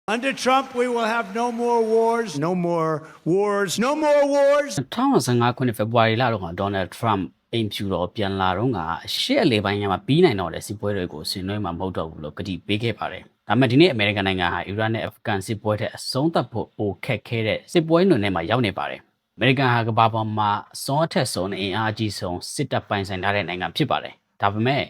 Under Trump, we will have no more wars, no more wars, no more wars. 2015ခုနှစ် February လတော့ Donald Trump အိမ်ဖြူတော်ပြန်လာတော့ကရှေ့အလေပိုင်းကမှပြီးနိုင်တော့တဲ့စစ်ပွဲတွေကိုဆင်နွှဲမှာမဟုတ်တော့ဘူးလို့ကတိပေးခဲ့ပါတယ်။ဒါပေမဲ့ဒီနေ့အမေရိကန်နိုင်ငံဟာအီရန်နဲ့အာဖဂန်စစ်ပွဲတဲ့အဆုံးသတ်ဖို့ပိုခက်ခဲတဲ့စစ်ပွဲနွယ်နဲ့မှာရောက်နေပါတယ်။အမေရိကန်ဟာကမ္ဘာပေါ်မှာအစွန်းအထက်ဆုံးအင်အားကြီးဆုံးစစ်တပ်ပိုင်ဆိုင်ထားတဲ့နိုင်ငံဖြစ်ပါတယ်။ဒါပေမဲ့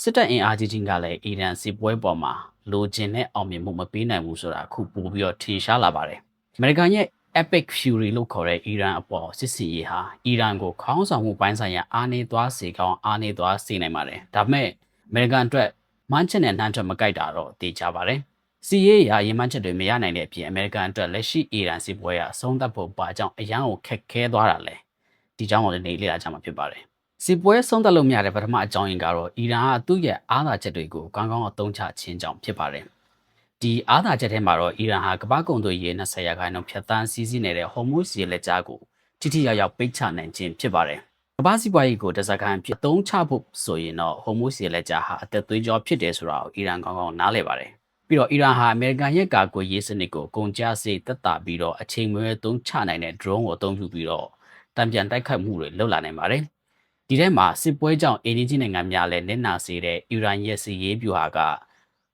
စစ်တပ်အင်အားကြီးချင်းကလည်းအီရန်စစ်ပွဲပေါ်မှာလိုချင်တဲ့အောင်မြင်မှုမပေးနိုင်ဘူးဆိုတာအခုပို့ပြီးတော့ထင်ရှားလာပါတယ်။အမေရိကန်ရဲ့ Epic Fury လို့ခေါ်တဲ့အီရန်အပေါ်စစ်စီရေးဟာအီရန်ကိုခေါင်းဆောင်မှုပိုင်းဆိုင်ရာအားနည်းသွားစေကောင်းအားနည်းသွားစေနိုင်ပါတယ်။ဒါပေမဲ့အမေရိကန်အတွက်မှန်းချက်နဲ့နှမ်းချက်မကိုက်တာတော့သိကြပါတယ်။စီရေးရာရင်မှန်းချက်တွေမရနိုင်တဲ့အပြင်အမေရိကန်အတွက်လက်ရှိအီရန်စစ်ပွဲကအဆုံးသတ်ဖို့ပါကြောင့်အရန်ကိုခက်ခဲသွားတာလေ။ဒီကြောင့်လည်းနေလေ့လာကြမှာဖြစ်ပါတယ်။စစ်ပွဲဆုံးသတ်လို့မရတဲ့ပထမအကြောင်းရင်းကတော့အီရန်ကသူ့ရဲ့အားသာချက်တွေကိုကောင်းကောင်းအသုံးချခြင်းကြောင့်ဖြစ်ပါတယ်။ဒီအားသာချက်ထဲမှာတော့အီရန်ဟာကမ္ဘာကုန်သွယ်ရေး20%ဖြတ်သန်းစီးဆင်းနေတဲ့ဟော်မုဇ်ရေလက်ကြားကိုထိထိရောက်ရောက်ပိတ်ချနိုင်ခြင်းဖြစ်ပါတယ်။ကမ္ဘာစီးပွားရေးကိုတစကန်ဖြစ်သုံးချဖို့ဆိုရင်တော့ဟော်မုဇ်ရေလက်ကြားဟာအသက်သွေးကြောဖြစ်တယ်ဆိုတာကိုအီရန်ကောင်းကောင်းနားလည်ပါတယ်။ပြီးတော့အီရန်ဟာအမေရိကန်ရဲ့ကာကွယ်ရေးစနစ်ကိုကုန်ကျစရိတ်သက်သာပြီးတော့အချိန်မရွေးသုံးချနိုင်တဲ့ drone ကိုအသုံးပြုပြီးတော့တံပြန်တိုက်ခိုက်မှုတွေလုပ်လာနိုင်ပါတယ်။ဒီထဲမှာစစ်ပွဲကြောင့်အင်ဒီဂျင်နိုင်ငံများလည်းနစ်နာစေတဲ့အီရန်ရဲ့စီရေးဗျူဟာက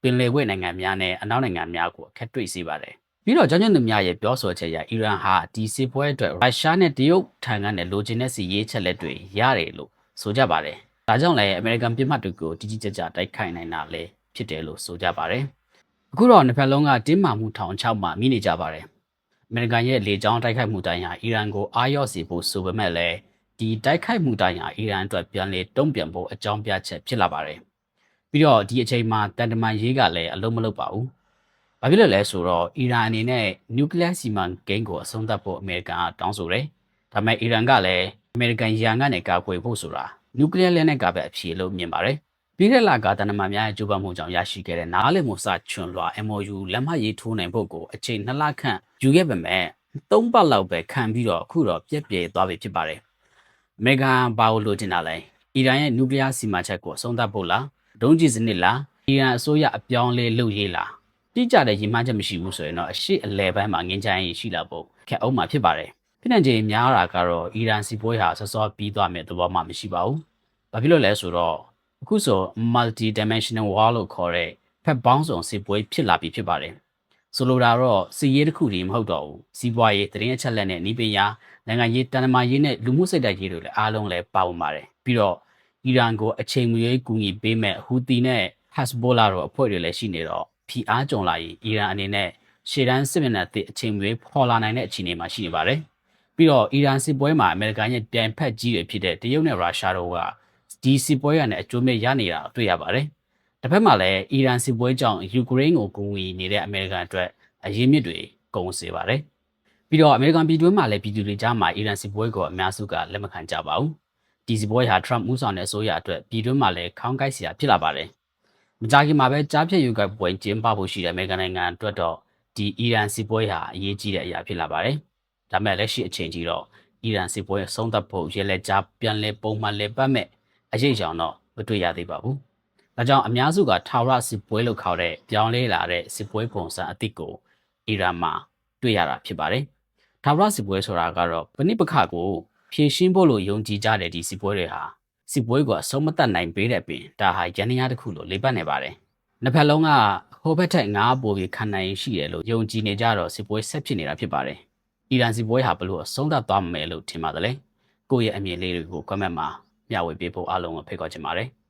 ပင်လယ်ဝဲနိုင်ငံများနဲ့အနောက်နိုင်ငံများကိုအခက်တွေ့စေပါတယ်။ပြီးတော့ကျောင်းကျန်းသူများရဲ့ပြောဆိုချက်အရအီရန်ဟာဒီစစ်ပွဲအတွက်ရုရှားနဲ့တရုတ်ထံကနေလိုချင်တဲ့စီရေးချက်လက်တွေရတယ်လို့ဆိုကြပါတယ်။ဒါကြောင့်လည်းအမေရိကန်ပြည်မှတ်တွေကိုတိတိကျကျတိုက်ခိုက်နိုင်တာလည်းဖြစ်တယ်လို့ဆိုကြပါတယ်။အခုတော့နှစ်ဖက်လုံးကတင်းမာမှုထောင်ချောက်မှမိနေကြပါတယ်။အမေရိကန်ရဲ့လေကြောင်းတိုက်ခိုက်မှုတိုင်းဟာအီရန်ကိုအားရော့စေဖို့ဆိုပေမဲ့လည်းဒီတိုက်ခိုက်မှုတိုင်းဟာအီရန်အတွက်ပြန်လေတုံ့ပြန်ဖို့အကြောင်းပြချက်ဖြစ်လာပါတယ်။ပြီးတော့ဒီအချိန်မှာတန်တမန်ရေးကလည်းအလုံးမလုံးပါဘူး။ဘာဖြစ်လို့လဲဆိုတော့အီရန်အနေနဲ့နျူကလ িয়ার စီမံကိန်းကိုအဆုံးသတ်ဖို့အမေရိကန်ကတောင်းဆိုတယ်။ဒါပေမဲ့အီရန်ကလည်းအမေရိကန်ရန်ကနေကာကွယ်ဖို့ဆိုတာနျူကလ িয়ার လက်နက်ကပဲအဖြေလို့မြင်ပါတယ်။ပြီးတဲ့လကတန်တမန်များရဲ့ကြိုးပမ်းမှုကြောင့်ရရှိခဲ့တဲ့နားလည်မှုစချွန်လွှာ MOU လက်မှတ်ရေးထိုးနိုင်ဖို့ကိုအချိန်2လခန့်ယူခဲ့ပေမဲ့3ပတ်လောက်ပဲခံပြီးတော့အခုတော့ပြက်ပြဲသွားပြီဖြစ်ပါတယ်။အမေရိကန်ဘာလို့လိုချင်တာလဲ။အီရန်ရဲ့နျူကလ িয়ার စီမံချက်ကိုအဆုံးသတ်ဖို့လား။ဒုံးကျည်စနစ်လားအီရန်အစိုးရအပြောင်းလဲလုပ်ရေးလားတိကျတဲ့ရည်မှန်းချက်မရှိဘူးဆိုရင်တော့အရှိအလဲပိုင်းမှာငင်းချိုင်းရရှိလာဖို့ခက်အောင်မှာဖြစ်ပါတယ်ဖြစ်နိုင်ခြေများတာကတော့အီရန်စစ်ပွဲဟာစောစောပြီးသွားမယ်သဘောမှမရှိပါဘူးဘာဖြစ်လို့လဲဆိုတော့အခုဆို multi dimensional war လို့ခေါ်တဲ့ဖက်ပေါင်းစုံစစ်ပွဲဖြစ်လာပြီဖြစ်ပါတယ်ဆိုလိုတာတော့စစ်ရေးတစ်ခုတည်းမဟုတ်တော့ဘူးစီးပွားရေးသတင်းအချက်အလက်နဲ့ဤပညာနိုင်ငံရေးတန်တမာရေးနဲ့လူမှုစိတ်ဓာတ်ရေးတွေလည်းအားလုံးလည်းပါဝင်ပါတယ်ပြီးတော့အီရန်ကိုအချိန်မရွေးကူညီပေးမဲ့ဟူသီနဲ့Hezbollah တို့အဖွဲ့တွေလည်းရှိနေတော့ဖိအားကြုံလာရင်အီရန်အနေနဲ့ရှေ့တန်းစစ်မျက်နှာသစ်အချိန်မရွေးပေါ်လာနိုင်တဲ့အခြေအနေမှာရှိနေပါတယ်။ပြီးတော့အီရန်စစ်ပွဲမှာအမေရိကန်ရဲ့တန်ဖက်ကြီးတွေဖြစ်တဲ့တရုတ်နဲ့ရုရှားတို့ကဒီစစ်ပွဲရနဲ့အကျိုးမဲ့ရနေတာတွေ့ရပါတယ်။တစ်ဖက်မှာလည်းအီရန်စစ်ပွဲကြောင့်ယူကရိန်းကိုကူညီနေတဲ့အမေရိကန်အတွက်အရေးမြစ်တွေကုန်စေပါတယ်။ပြီးတော့အမေရိကန်ပြည်တွင်းမှာလည်းပြည်သူတွေကြားမှာအီရန်စစ်ပွဲကိုအများစုကလက်မခံကြပါဘူး။ဒီစစ်ပွဲဟာ Trump ဦးဆောင်တဲ့အစိုးရအတွက်ပြည်တွင်းမှာလည်းခေါင်းကိုက်စရာဖြစ်လာပါတယ်။မကြခင်မှာပဲကြားဖြတ်ယူကပွဲကျင်းပဖို့ရှိတဲ့အမေရိကန်နိုင်ငံအတွက်တော့ဒီအီရန်စစ်ပွဲဟာအရေးကြီးတဲ့အရာဖြစ်လာပါတယ်။ဒါပေမဲ့လက်ရှိအချိန်ကြီးတော့အီရန်စစ်ပွဲဆုံးသက်ဖို့ရဲလက်ကြားပြန်လဲပုံမှန်လဲပတ်မဲ့အရေးကြောင်တော့မတွေ့ရသေးပါဘူး။ဒါကြောင့်အများစုကထာဝရစစ်ပွဲလို့ခေါ်တဲ့ပြောင်းလဲလာတဲ့စစ်ပွဲပုံစံအသစ်ကိုအီရန်မှာတွေ့ရတာဖြစ်ပါတယ်။ထာဝရစစ်ပွဲဆိုတာကတော့ပဏိပခကိုဖြည့်ရှင်းဖို့လို့ယုံကြည်ကြတဲ့ဒီစစ်ပွဲတွေဟာစစ်ပွဲကိုအဆုံးမတတ်နိုင်ပေးတဲ့ပင်ဒါဟာရန်ရာတစ်ခုလို့လေးပတ်နေပါတယ်။နှစ်ဖက်လုံးကဟိုဘက်ထက်ငါးပိုပြီးခံနိုင်ရှိတယ်လို့ယုံကြည်နေကြတော့စစ်ပွဲဆက်ဖြစ်နေတာဖြစ်ပါတယ်။အီရန်စစ်ပွဲဟာဘလို့အဆုံးသတ်သွားမယ်လို့ထင်ပါတယ်။ကိုယ့်ရဲ့အမြင်လေးတွေကို comment မှာမျှဝေပေးဖို့အားလုံးကိုဖိတ်ခေါ်ချင်ပါတယ်။